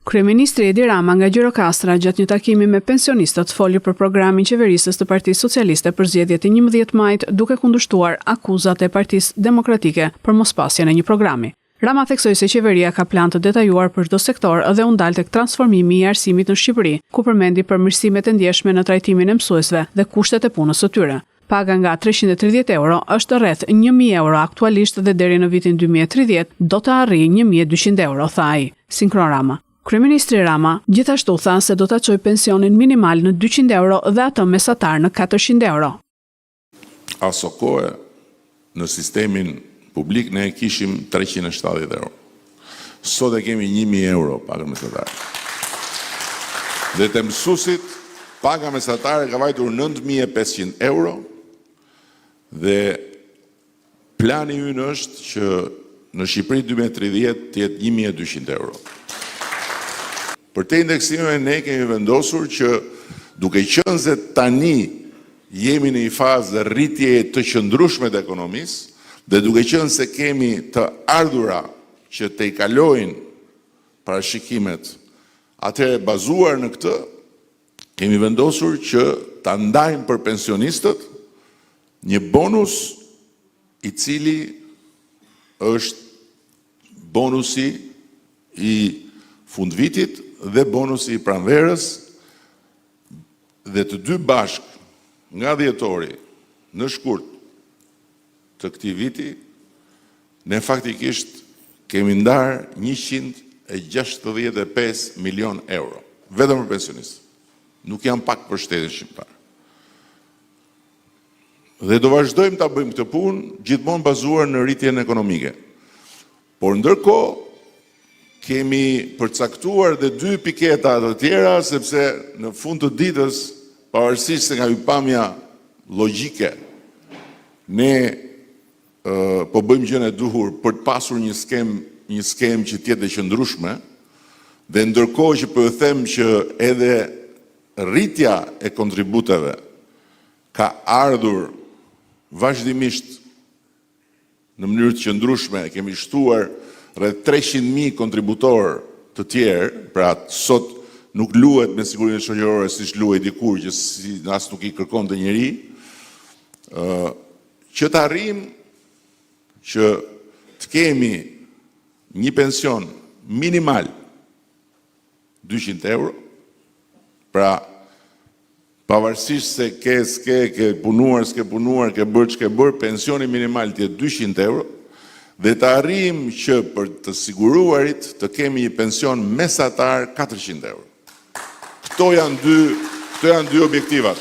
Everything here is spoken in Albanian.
Kryeministri Edi Rama nga Gjirokastra gjatë një takimi me pensionistët foli për programin qeverisës të Partisë Socialiste për zgjedhjet e 11 majit, duke kundërshtuar akuzat e Partisë Demokratike për mospasjen e një programi. Rama theksoi se qeveria ka plan të detajuar për çdo sektor dhe u ndal tek transformimi i arsimit në Shqipëri, ku përmendi përmirësimet e ndjeshme në trajtimin e mësuesve dhe kushtet e punës së tyre. Paga nga 330 euro është rreth 1.000 euro aktualisht dhe deri në vitin 2030 do të arrijë 1.200 euro, tha ai. Sinkron Rama. Kryeministri Rama gjithashtu tha se do ta çojë pensionin minimal në 200 euro dhe atë mesatar në 400 euro. Aso kohë në sistemin publik ne kishim 370 euro. Sot e kemi 1.000 euro paga mesatare. Dhe të mësuesit paga mesatare ka vajtur 9.500 euro dhe plani ynë është që në Shqipëri 2030 të jetë 1.200 euro. Për te indeksimeve ne kemi vendosur që duke qenë se tani jemi në një fazë rritje të qëndrueshme të ekonomisë dhe duke qenë se kemi të ardhura që të i kalojnë parashikimet, atëherë bazuar në këtë, kemi vendosur që ta ndajmë për pensionistët një bonus i cili është bonusi i fundvitit dhe bonusi i pranverës dhe të dy bashk nga dhjetori në shkurt të këtij viti, ne faktikisht kemi ndarë 165 milion euro, vetëm për pensionistë. Nuk janë pak për shtetin shqiptar. Dhe do vazhdojmë ta bëjmë këtë punë gjithmonë bazuar në rritjen ekonomike. Por ndërkohë kemi përcaktuar dhe 2 piketa të tjera, sepse në fund të ditës, pavarësisht se nga hyrpamja logjike, ne po bëjmë gjën e duhur për të pasur një skem që të jetë e qëndrueshme, dhe ndërkohë që po e them që edhe rritja e kontributeve ka ardhur vazhdimisht në mënyrë të qëndrueshme, kemi shtuar rreth 300.000 kontributorë të tjerë, pra sot nuk luhet me sigurinë shoqërore siç luhej dikur që as nuk i kërkonte njeri, që të arrijmë që të kemi një pension minimal 200 euro, pra pavarësisht se ke punuar, s'ke punuar, ke bërë ç'ke bërë, pensioni minimal të jetë 200 euro, dhe të arrijmë që për të siguruarit të kemi një pension mesatar 400 euro. Këto janë dy objektivat.